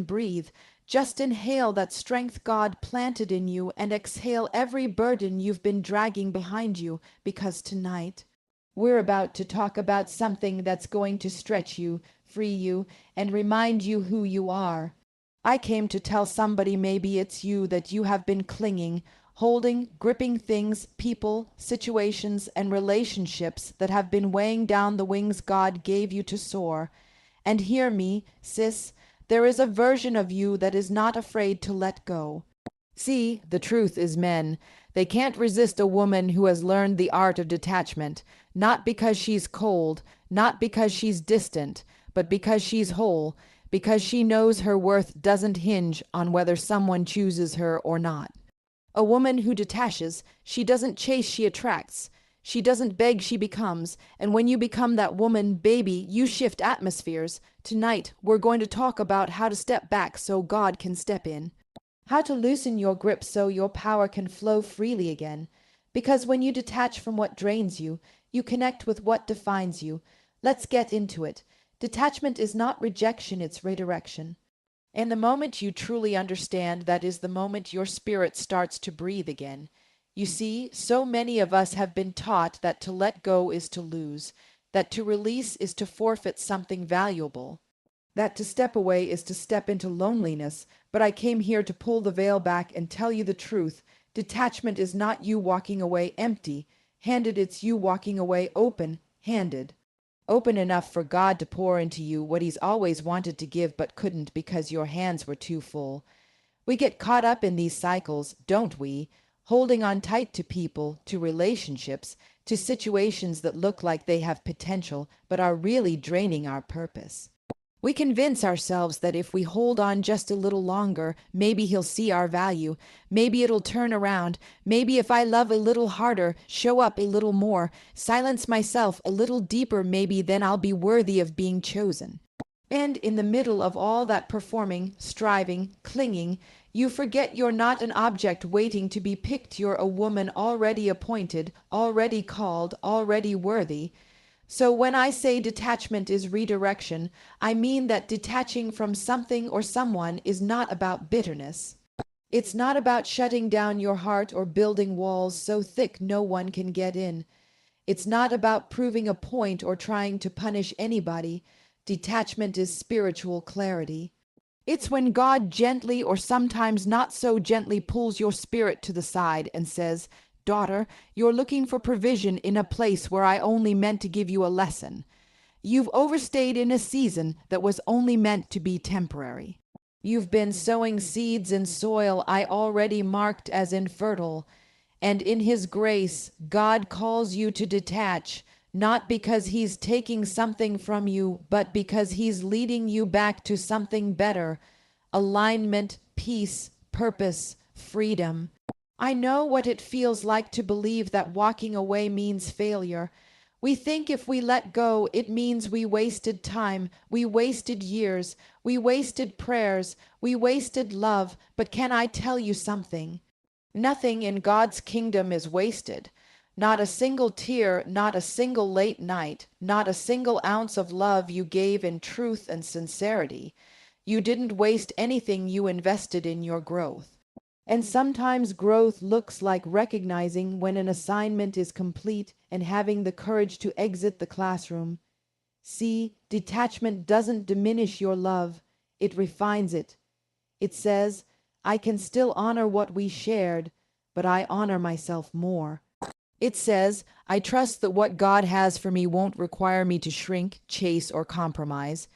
breathe. Just inhale that strength God planted in you and exhale every burden you've been dragging behind you, because tonight we're about to talk about something that's going to stretch you, free you, and remind you who you are. I came to tell somebody, maybe it's you, that you have been clinging, holding, gripping things, people, situations, and relationships that have been weighing down the wings God gave you to soar. And hear me, sis, there is a version of you that is not afraid to let go. See, the truth is men. They can't resist a woman who has learned the art of detachment, not because she's cold, not because she's distant, but because she's whole, because she knows her worth doesn't hinge on whether someone chooses her or not. A woman who detaches, she doesn't chase, she attracts. She doesn't beg, she becomes. And when you become that woman, baby, you shift atmospheres. Tonight, we're going to talk about how to step back so God can step in. How to loosen your grip so your power can flow freely again. Because when you detach from what drains you, you connect with what defines you. Let's get into it. Detachment is not rejection, it's redirection. And the moment you truly understand, that is the moment your spirit starts to breathe again. You see, so many of us have been taught that to let go is to lose, that to release is to forfeit something valuable, that to step away is to step into loneliness. But I came here to pull the veil back and tell you the truth. Detachment is not you walking away empty-handed, it's you walking away open-handed. Open enough for God to pour into you what He's always wanted to give but couldn't because your hands were too full. We get caught up in these cycles, don't we? Holding on tight to people, to relationships, to situations that look like they have potential but are really draining our purpose. We convince ourselves that if we hold on just a little longer, maybe He'll see our value, maybe it'll turn around, maybe if I love a little harder, show up a little more, silence myself a little deeper, maybe then I'll be worthy of being chosen. And in the middle of all that performing, striving, clinging, you forget you're not an object waiting to be picked. You're a woman already appointed, already called, already worthy. So when I say detachment is redirection, I mean that detaching from something or someone is not about bitterness. It's not about shutting down your heart or building walls so thick no one can get in. It's not about proving a point or trying to punish anybody. Detachment is spiritual clarity. It's when God gently, or sometimes not so gently, pulls your spirit to the side and says, "Daughter, you're looking for provision in a place where I only meant to give you a lesson. You've overstayed in a season that was only meant to be temporary. You've been sowing seeds in soil I already marked as infertile, and in His grace, God calls you to detach, not because He's taking something from you, but because He's leading you back to something better: alignment, peace, purpose, freedom. I know what it feels like to believe that walking away means failure. We think if we let go, it means we wasted time, we wasted years, we wasted prayers, we wasted love. But can I tell you something? Nothing in God's kingdom is wasted. Not a single tear, not a single late night, not a single ounce of love you gave in truth and sincerity. You didn't waste anything you invested in your growth. And sometimes growth looks like recognizing when an assignment is complete and having the courage to exit the classroom. See, detachment doesn't diminish your love, it refines it. It says, I can still honor what we shared, but I honor myself more. It says, I trust that what God has for me won't require me to shrink, chase, or compromise.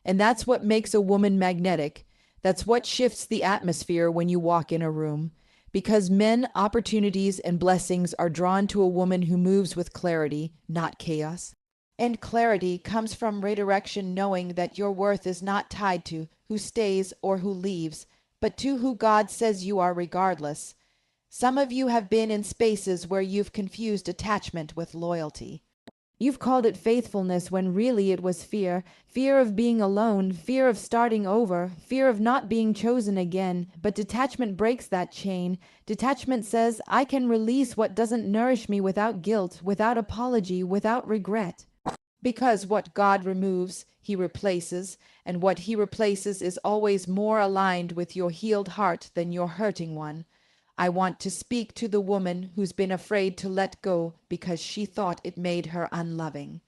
And that's what makes a woman magnetic. That's what shifts the atmosphere when you walk in a room. Because men, opportunities, and blessings are drawn to a woman who moves with clarity, not chaos. And clarity comes from redirection, knowing that your worth is not tied to who stays or who leaves, but to who God says you are regardless. Some of you have been in spaces where you've confused attachment with loyalty. You've called it faithfulness when really it was fear. Fear of being alone, fear of starting over, fear of not being chosen again. But detachment breaks that chain. Detachment says, I can release what doesn't nourish me without guilt, without apology, without regret. Because what God removes, He replaces, and what He replaces is always more aligned with your healed heart than your hurting one. I want to speak to the woman who's been afraid to let go because she thought it made her unloving.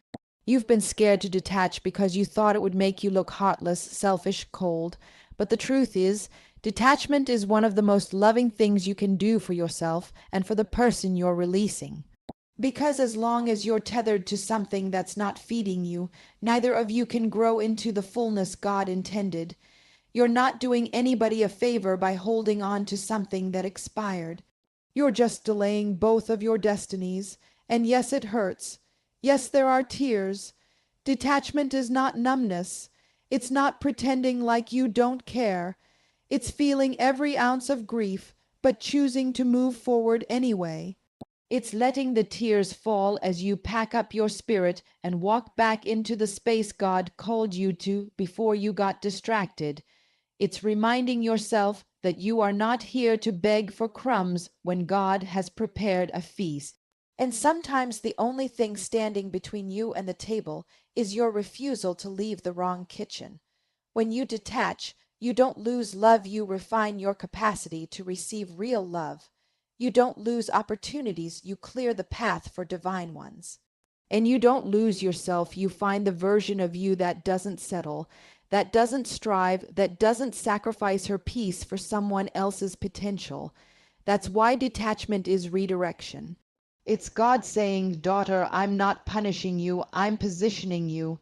You've been scared to detach because you thought it would make you look heartless, selfish, cold. But the truth is, detachment is one of the most loving things you can do for yourself and for the person you're releasing. Because as long as you're tethered to something that's not feeding you, neither of you can grow into the fullness God intended. You're not doing anybody a favor by holding on to something that expired. You're just delaying both of your destinies. And yes, it hurts. Yes, there are tears. Detachment is not numbness. It's not pretending like you don't care. It's feeling every ounce of grief, but choosing to move forward anyway. It's letting the tears fall as you pack up your spirit and walk back into the space God called you to before you got distracted. It's reminding yourself that you are not here to beg for crumbs when God has prepared a feast. And sometimes the only thing standing between you and the table is your refusal to leave the wrong kitchen. When you detach, you don't lose love, you refine your capacity to receive real love. You don't lose opportunities, you clear the path for divine ones. And you don't lose yourself, you find the version of you that doesn't settle, that doesn't strive, that doesn't sacrifice her peace for someone else's potential. That's why detachment is redirection. It's God saying, "Daughter, I'm not punishing you, I'm positioning you."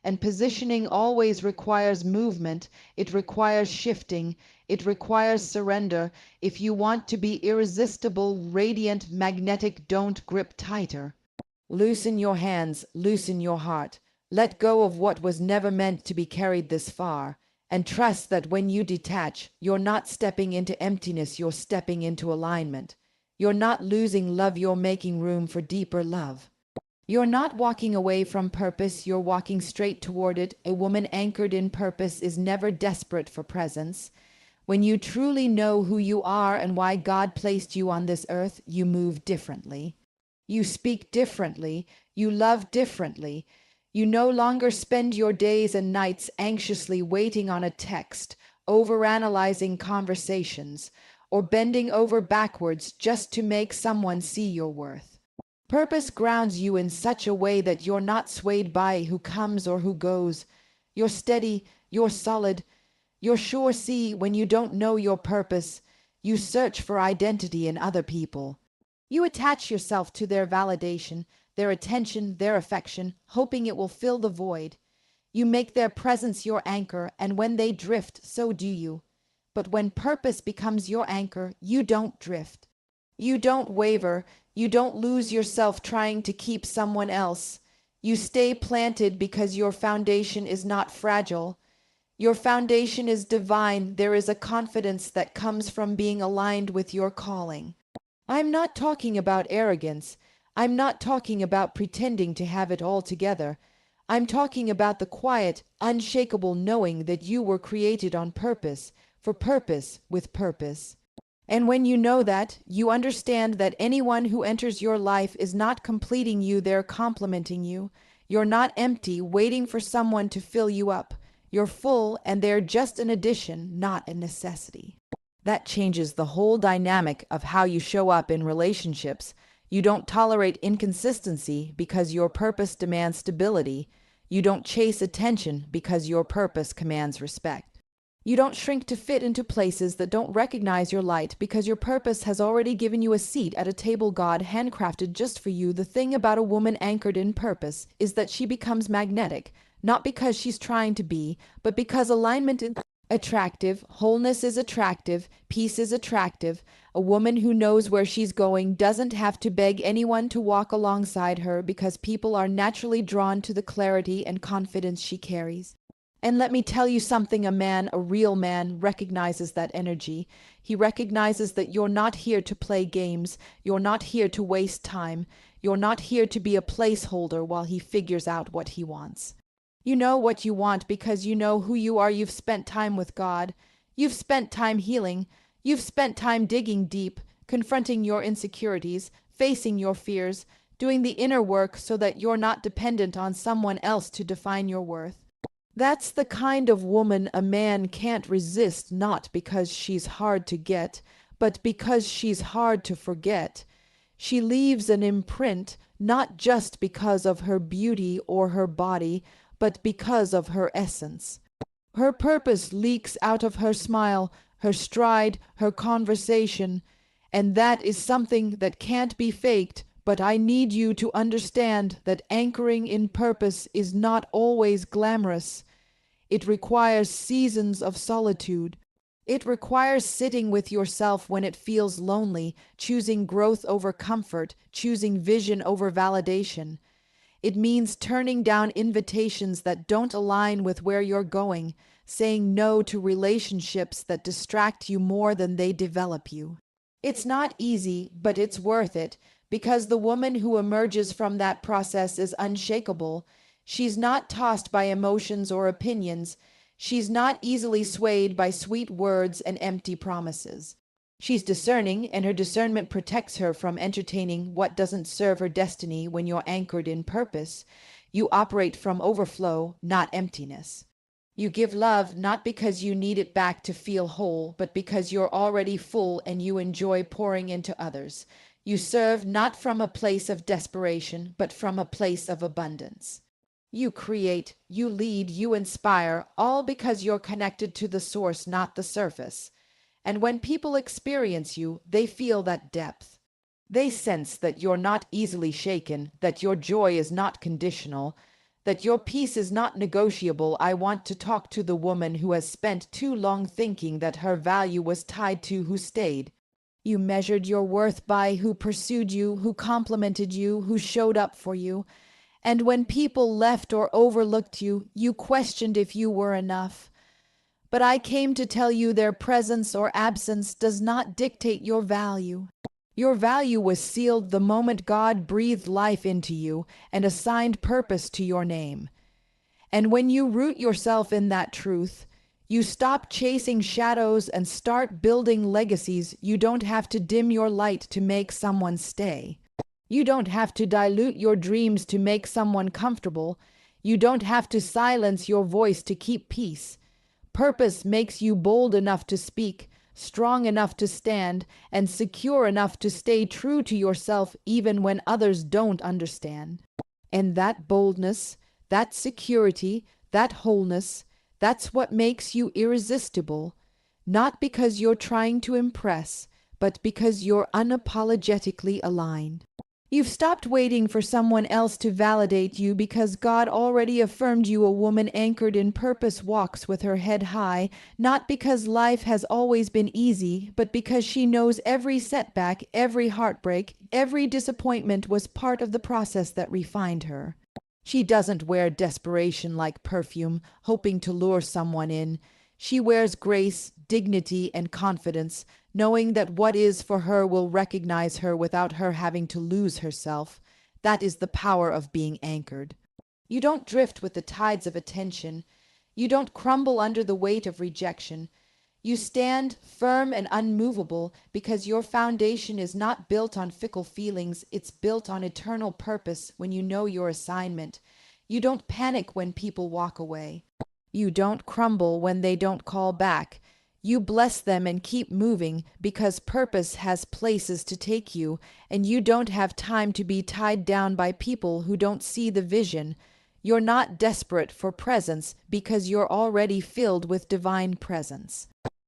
And positioning always requires movement, it requires shifting, it requires surrender. If you want to be irresistible, radiant, magnetic, don't grip tighter. Loosen your hands, loosen your heart. Let go of what was never meant to be carried this far. And trust that when you detach, you're not stepping into emptiness, you're stepping into alignment. You're not losing love, you're making room for deeper love. You're not walking away from purpose, you're walking straight toward it. A woman anchored in purpose is never desperate for presence. When you truly know who you are and why God placed you on this earth, you move differently. You speak differently. You love differently. You no longer spend your days and nights anxiously waiting on a text, overanalyzing conversations, or bending over backwards just to make someone see your worth. Purpose grounds you in such a way that you're not swayed by who comes or who goes. You're steady, you're solid, you're sure. See, when you don't know your purpose, you search for identity in other people. You attach yourself to their validation, their attention, their affection, hoping it will fill the void. You make their presence your anchor, and when they drift, so do you. But when purpose becomes your anchor, you don't drift. You don't waver. You don't lose yourself trying to keep someone else. You stay planted because your foundation is not fragile. Your foundation is divine. There is a confidence that comes from being aligned with your calling. I'm not talking about arrogance. I'm not talking about pretending to have it all together. I'm talking about the quiet, unshakable knowing that you were created on purpose, for purpose, with purpose. And when you know that, you understand that anyone who enters your life is not completing you, they're complementing you. You're not empty, waiting for someone to fill you up. You're full, and they're just an addition, not a necessity. That changes the whole dynamic of how you show up in relationships. You don't tolerate inconsistency because your purpose demands stability. You don't chase attention because your purpose commands respect. You don't shrink to fit into places that don't recognize your light because your purpose has already given you a seat at a table God handcrafted just for you. The thing about a woman anchored in purpose is that she becomes magnetic, not because she's trying to be, but because alignment is attractive, wholeness is attractive, peace is attractive. A woman who knows where she's going doesn't have to beg anyone to walk alongside her because people are naturally drawn to the clarity and confidence she carries. And let me tell you something, a man, a real man, recognizes that energy. He recognizes that you're not here to play games. You're not here to waste time. You're not here to be a placeholder while he figures out what he wants. You know what you want because you know who you are. You've spent time with God. You've spent time healing. You've spent time digging deep, confronting your insecurities, facing your fears, doing the inner work so that you're not dependent on someone else to define your worth. That's the kind of woman a man can't resist, not because she's hard to get, but because she's hard to forget. She leaves an imprint not just because of her beauty or her body, but because of her essence. Her purpose leaks out of her smile, her stride, her conversation, and that is something that can't be faked. But I need you to understand that anchoring in purpose is not always glamorous. It requires seasons of solitude. It requires sitting with yourself when it feels lonely, choosing growth over comfort, choosing vision over validation. It means turning down invitations that don't align with where you're going, saying no to relationships that distract you more than they develop you. It's not easy, but it's worth it, because the woman who emerges from that process is unshakable. She's not tossed by emotions or opinions. She's not easily swayed by sweet words and empty promises. She's discerning, and her discernment protects her from entertaining what doesn't serve her destiny. When you're anchored in purpose, you operate from overflow, not emptiness. You give love not because you need it back to feel whole, but because you're already full and you enjoy pouring into others. You serve not from a place of desperation, but from a place of abundance. You create, you lead, you inspire, all because you're connected to the source, not the surface. And when people experience you, they feel that depth. They sense that you're not easily shaken, that your joy is not conditional, that your peace is not negotiable. I want to talk to the woman who has spent too long thinking that her value was tied to who stayed. You measured your worth by who pursued you, who complimented you, who showed up for you. And when people left or overlooked you, you questioned if you were enough. But I came to tell you their presence or absence does not dictate your value. Your value was sealed the moment God breathed life into you and assigned purpose to your name. And when you root yourself in that truth, you stop chasing shadows and start building legacies. You don't have to dim your light to make someone stay. You don't have to dilute your dreams to make someone comfortable. You don't have to silence your voice to keep peace. Purpose makes you bold enough to speak, strong enough to stand, and secure enough to stay true to yourself even when others don't understand. And that boldness, that security, that wholeness, that's what makes you irresistible, not because you're trying to impress, but because you're unapologetically aligned. You've stopped waiting for someone else to validate you because God already affirmed you. A woman anchored in purpose walks with her head high, not because life has always been easy, but because she knows every setback, every heartbreak, every disappointment was part of the process that refined her. She doesn't wear desperation like perfume, hoping to lure someone in. She wears grace, dignity, and confidence, knowing that what is for her will recognize her without her having to lose herself. That is the power of being anchored. You don't drift with the tides of attention. You don't crumble under the weight of rejection. You stand firm and unmovable because your foundation is not built on fickle feelings. It's built on eternal purpose. When you know your assignment, you don't panic when people walk away. You don't crumble when they don't call back. You bless them and keep moving because purpose has places to take you, and you don't have time to be tied down by people who don't see the vision. You're not desperate for presence because you're already filled with divine presence.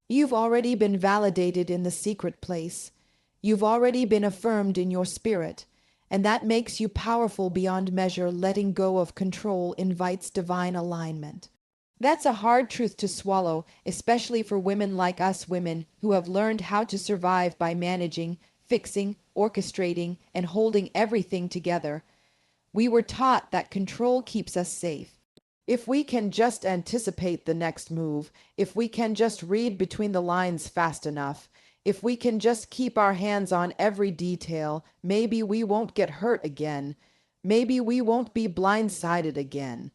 You've already been validated in the secret place. You've already been affirmed in your spirit, and that makes you powerful beyond measure. Letting go of control invites divine alignment. That's a hard truth to swallow, especially for women like us women who have learned how to survive by managing, fixing, orchestrating, and holding everything together. We were taught that control keeps us safe. If we can just anticipate the next move, if we can just read between the lines fast enough, if we can just keep our hands on every detail, maybe we won't get hurt again. Maybe we won't be blindsided again.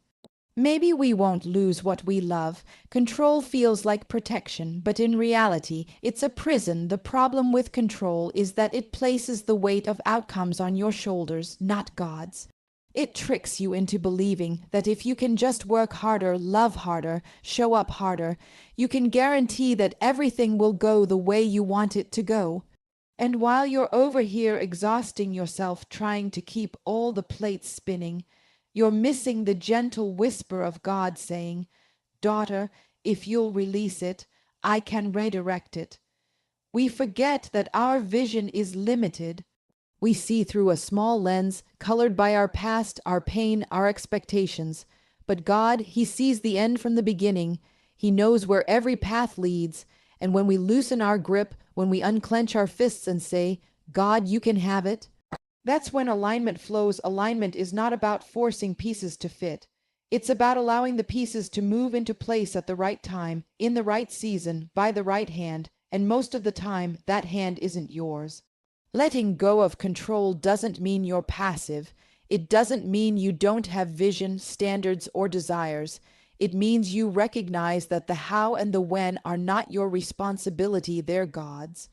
Maybe we won't lose what we love. Control feels like protection, but in reality, it's a prison. The problem with control is that it places the weight of outcomes on your shoulders, not God's. It tricks you into believing that if you can just work harder, love harder, show up harder, you can guarantee that everything will go the way you want it to go. And while you're over here exhausting yourself trying to keep all the plates spinning, you're missing the gentle whisper of God saying, "Daughter, if you'll release it, I can redirect it." We forget that our vision is limited. We see through a small lens, colored by our past, our pain, our expectations. But God, He sees the end from the beginning. He knows where every path leads. And when we loosen our grip, when we unclench our fists and say, "God, you can have it," that's when alignment flows. Alignment is not about forcing pieces to fit. It's about allowing the pieces to move into place at the right time, in the right season, by the right hand, and most of the time, that hand isn't yours. Letting go of control doesn't mean you're passive. It doesn't mean you don't have vision, standards, or desires. It means you recognize that the how and the when are not your responsibility, they're God's.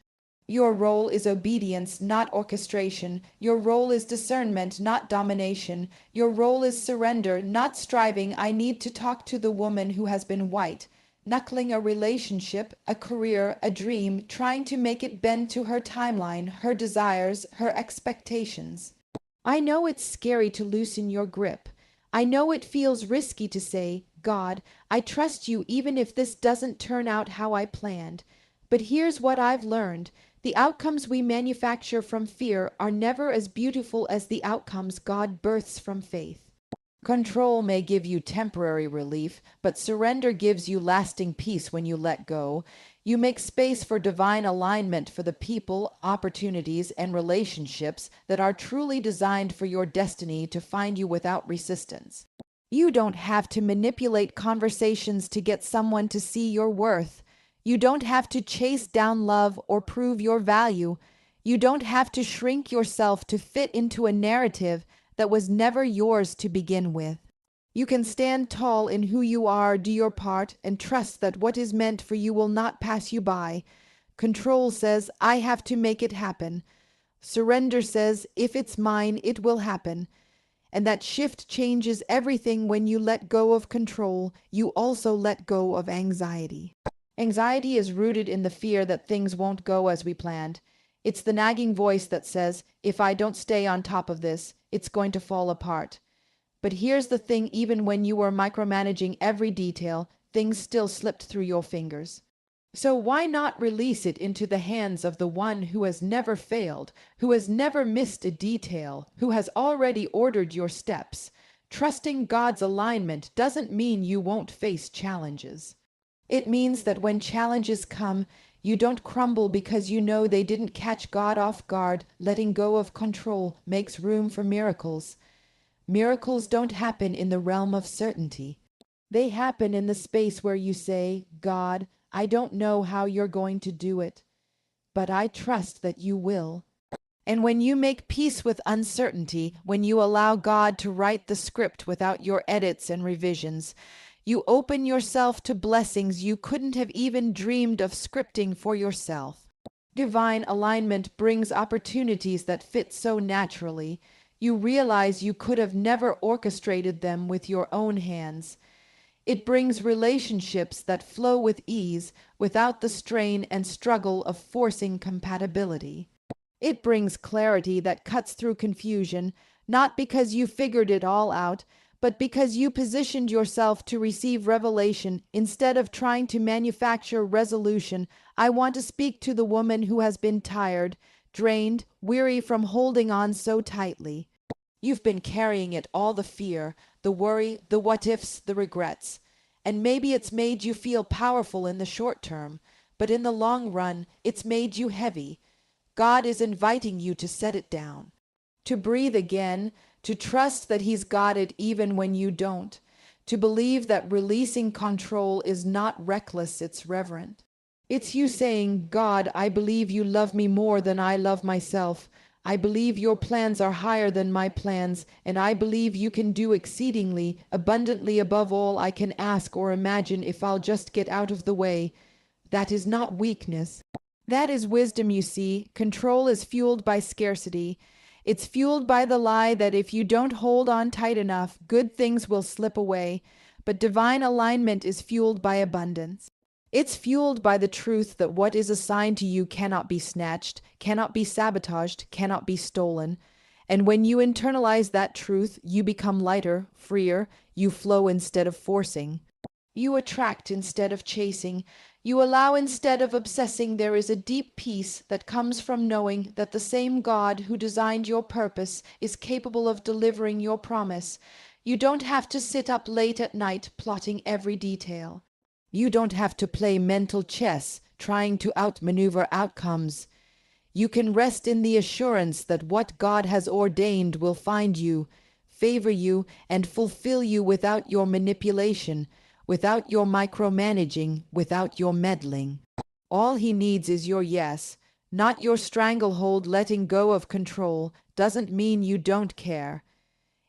Your role is obedience, not orchestration. Your role is discernment, not domination. Your role is surrender, not striving. I need to talk to the woman who has been white, knuckling a relationship, a career, a dream, trying to make it bend to her timeline, her desires, her expectations. I know it's scary to loosen your grip. I know it feels risky to say, "God, I trust you even if this doesn't turn out how I planned." But here's what I've learned. The outcomes we manufacture from fear are never as beautiful as the outcomes God births from faith. Control may give you temporary relief, but surrender gives you lasting peace when you let go. You make space for divine alignment for the people, opportunities, and relationships that are truly designed for your destiny to find you without resistance. You don't have to manipulate conversations to get someone to see your worth. You don't have to chase down love or prove your value. You don't have to shrink yourself to fit into a narrative that was never yours to begin with. You can stand tall in who you are, do your part, and trust that what is meant for you will not pass you by. Control says, "I have to make it happen." Surrender says, "If it's mine, it will happen." And that shift changes everything. When you let go of control, you also let go of anxiety. Anxiety is rooted in the fear that things won't go as we planned. It's the nagging voice that says, "If I don't stay on top of this, it's going to fall apart." But here's the thing, even when you were micromanaging every detail, things still slipped through your fingers. So why not release it into the hands of the one who has never failed, who has never missed a detail, who has already ordered your steps? Trusting God's alignment doesn't mean you won't face challenges. It means that when challenges come, you don't crumble because you know they didn't catch God off guard. Letting go of control makes room for miracles. Miracles don't happen in the realm of certainty. They happen in the space where you say, "God, I don't know how you're going to do it, but I trust that you will." And when you make peace with uncertainty, when you allow God to write the script without your edits and revisions, you open yourself to blessings you couldn't have even dreamed of scripting for yourself. Divine alignment brings opportunities that fit so naturally. You realize you could have never orchestrated them with your own hands. It brings relationships that flow with ease without the strain and struggle of forcing compatibility. It brings clarity that cuts through confusion, not because you figured it all out, but because you positioned yourself to receive revelation instead of trying to manufacture resolution. I want to speak to the woman who has been tired, drained, weary from holding on so tightly. You've been carrying it all, the fear, the worry, the what ifs, the regrets. And maybe it's made you feel powerful in the short term, but in the long run, it's made you heavy. God is inviting you to set it down, to breathe again, to trust that He's got it even when you don't, to believe that releasing control is not reckless, it's reverent. It's you saying, "God, I believe you love me more than I love myself. I believe your plans are higher than my plans, and I believe you can do exceedingly, abundantly above all I can ask or imagine if I'll just get out of the way. That is not weakness. That is wisdom, you see. Control is fueled by scarcity. It's fueled by the lie that if you don't hold on tight enough, good things will slip away. But divine alignment is fueled by abundance. It's fueled by the truth that what is assigned to you cannot be snatched, cannot be sabotaged, cannot be stolen. And when you internalize that truth, you become lighter, freer, you flow instead of forcing. You attract instead of chasing. You allow instead of obsessing. There is a deep peace that comes from knowing that the same God who designed your purpose is capable of delivering your promise. You don't have to sit up late at night plotting every detail. You don't have to play mental chess trying to outmaneuver outcomes. You can rest in the assurance that what God has ordained will find you, favor you, and fulfill you without your manipulation, without your micromanaging, without your meddling. All he needs is your yes, not your stranglehold. Letting go of control doesn't mean you don't care.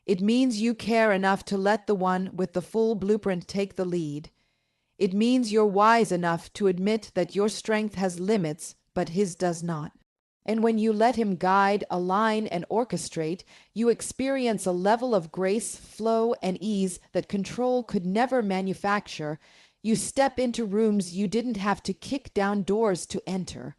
It means you care enough to let the one with the full blueprint take the lead. It means you're wise enough to admit that your strength has limits, but his does not. And when you let him guide, align, and orchestrate, you experience a level of grace, flow, and ease that control could never manufacture. You step into rooms you didn't have to kick down doors to enter.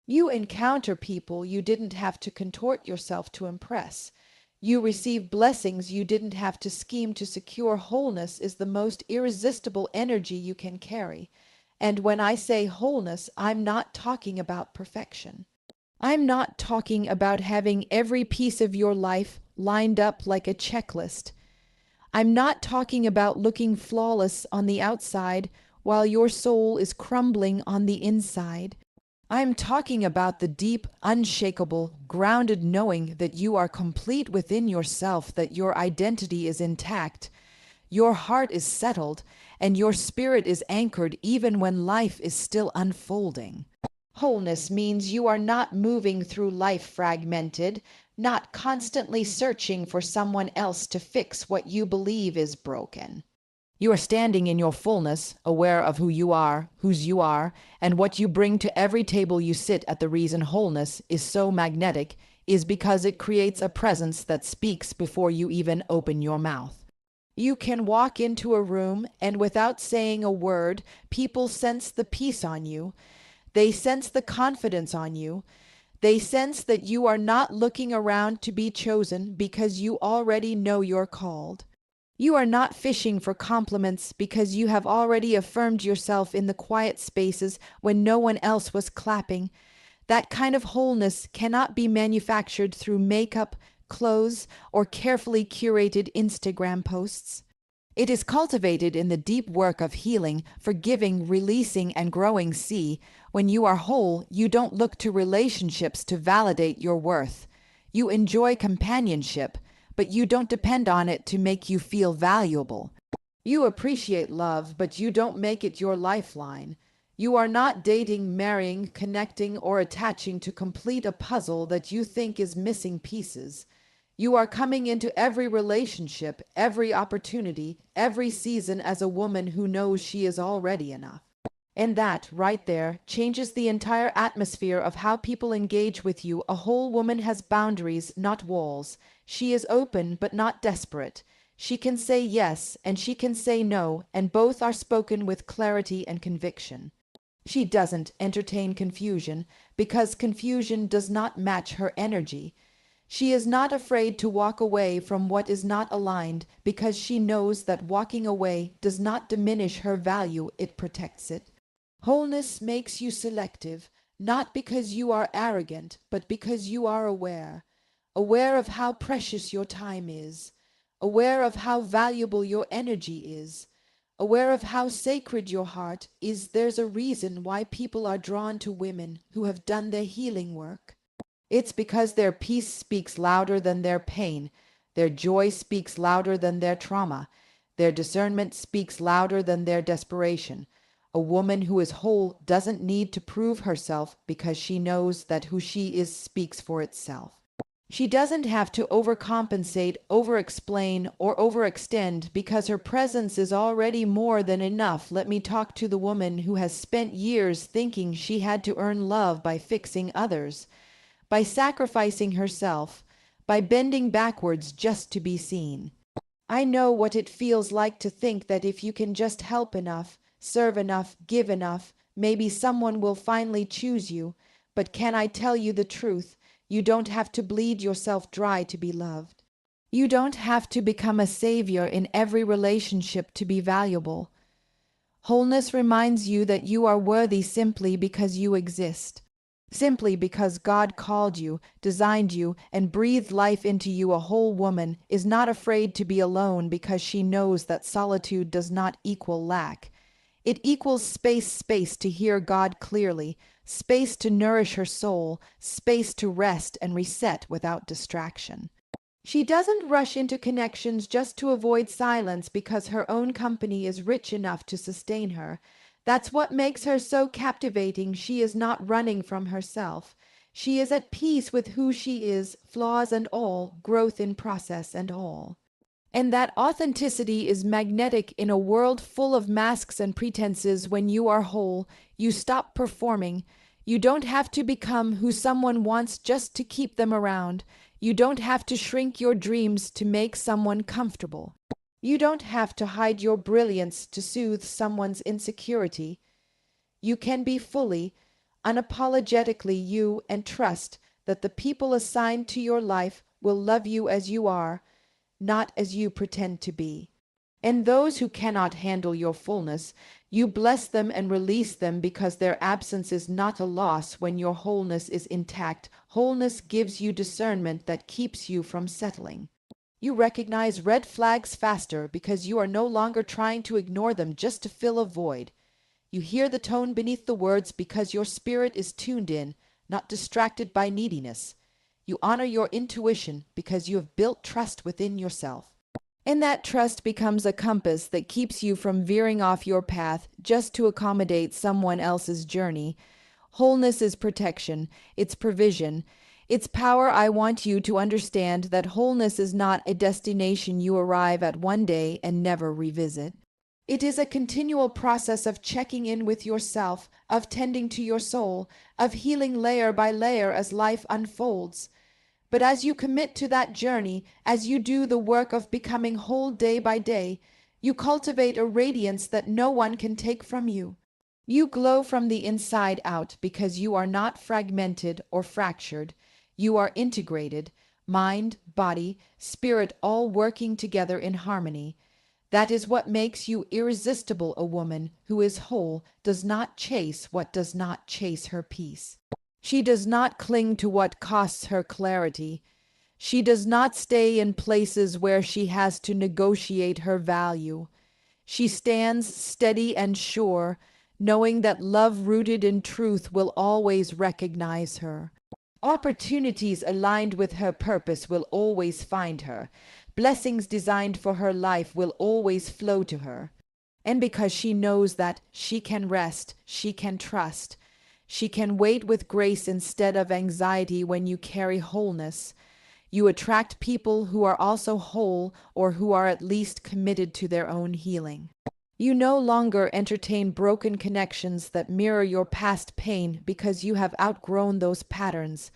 You encounter people you didn't have to contort yourself to impress. You receive blessings you didn't have to scheme to secure. Wholeness is the most irresistible energy you can carry. And when I say wholeness, I'm not talking about perfection. I'm not talking about having every piece of your life lined up like a checklist. I'm not talking about looking flawless on the outside while your soul is crumbling on the inside. I'm talking about the deep, unshakable, grounded knowing that you are complete within yourself, that your identity is intact, your heart is settled, and your spirit is anchored even when life is still unfolding. Wholeness means you are not moving through life fragmented, not constantly searching for someone else to fix what you believe is broken. You are standing in your fullness, aware of who you are, whose you are, and what you bring to every table you sit at. The reason wholeness is so magnetic is because it creates a presence that speaks before you even open your mouth. You can walk into a room and without saying a word, people sense the peace on you. They sense the confidence on you. They sense that you are not looking around to be chosen because you already know you're called. You are not fishing for compliments because you have already affirmed yourself in the quiet spaces when no one else was clapping. That kind of wholeness cannot be manufactured through makeup, clothes, or carefully curated Instagram posts. It is cultivated in the deep work of healing, forgiving, releasing, and growing. See, when you are whole, you don't look to relationships to validate your worth. You enjoy companionship, but you don't depend on it to make you feel valuable. You appreciate love, but you don't make it your lifeline. You are not dating, marrying, connecting, or attaching to complete a puzzle that you think is missing pieces. You are coming into every relationship, every opportunity, every season as a woman who knows she is already enough. And that, right there, changes the entire atmosphere of how people engage with you. A whole woman has boundaries, not walls. She is open, but not desperate. She can say yes, and she can say no, and both are spoken with clarity and conviction. She doesn't entertain confusion, because confusion does not match her energy. She is not afraid to walk away from what is not aligned, because she knows that walking away does not diminish her value, it protects it. Wholeness makes you selective, not because you are arrogant, but because you are aware. Aware of how precious your time is. Aware of how valuable your energy is. Aware of how sacred your heart is. There's a reason why people are drawn to women who have done their healing work. It's because their peace speaks louder than their pain. Their joy speaks louder than their trauma. Their discernment speaks louder than their desperation. A woman who is whole doesn't need to prove herself because she knows that who she is speaks for itself. She doesn't have to overcompensate, overexplain, or overextend because her presence is already more than enough. Let me talk to the woman who has spent years thinking she had to earn love by fixing others, by sacrificing herself, by bending backwards just to be seen. I know what it feels like to think that if you can just help enough, serve enough, give enough, maybe someone will finally choose you. But can I tell you the truth? You don't have to bleed yourself dry to be loved. You don't have to become a savior in every relationship to be valuable. Wholeness reminds you that you are worthy simply because you exist. Simply because God called you, designed you, and breathed life into you. A whole woman is not afraid to be alone because she knows that solitude does not equal lack. It equals space to hear God clearly, space to nourish her soul, space to rest and reset without distraction. She doesn't rush into connections just to avoid silence because her own company is rich enough to sustain her. That's what makes her so captivating. She is not running from herself. She is at peace with who she is, flaws and all, growth in process and all. And that authenticity is magnetic in a world full of masks and pretenses. When you are whole, you stop performing. You don't have to become who someone wants just to keep them around. You don't have to shrink your dreams to make someone comfortable. You don't have to hide your brilliance to soothe someone's insecurity. You can be fully, unapologetically you and trust that the people assigned to your life will love you as you are, not as you pretend to be. And those who cannot handle your fullness, you bless them and release them because their absence is not a loss when your wholeness is intact. Wholeness gives you discernment that keeps you from settling. You recognize red flags faster because you are no longer trying to ignore them just to fill a void. You hear the tone beneath the words because your spirit is tuned in, not distracted by neediness. You honor your intuition because you have built trust within yourself. And that trust becomes a compass that keeps you from veering off your path just to accommodate someone else's journey. Wholeness is protection, it's provision, it's power. I want you to understand that wholeness is not a destination you arrive at one day and never revisit. It is a continual process of checking in with yourself, of tending to your soul, of healing layer by layer as life unfolds. But as you commit to that journey, as you do the work of becoming whole day by day, you cultivate a radiance that no one can take from you. You glow from the inside out because you are not fragmented or fractured. You are integrated, mind, body, spirit all working together in harmony. That is what makes you irresistible. A woman who is whole does not chase what does not chase her peace. She does not cling to what costs her clarity. She does not stay in places where she has to negotiate her value. She stands steady and sure, knowing that love rooted in truth will always recognize her. Opportunities aligned with her purpose will always find her. Blessings designed for her life will always flow to her. And because she knows that she can rest, she can trust, she can wait with grace instead of anxiety. When you carry wholeness, you attract people who are also whole or who are at least committed to their own healing. You no longer entertain broken connections that mirror your past pain because you have outgrown those patterns.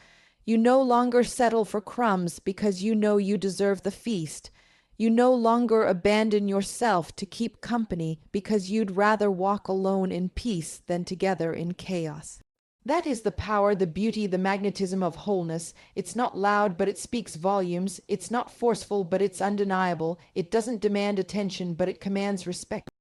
You no longer settle for crumbs because you know you deserve the feast. You no longer abandon yourself to keep company because you'd rather walk alone in peace than together in chaos. That is the power, the beauty, the magnetism of wholeness. It's not loud, but it speaks volumes. It's not forceful, but it's undeniable. It doesn't demand attention, but it commands respect.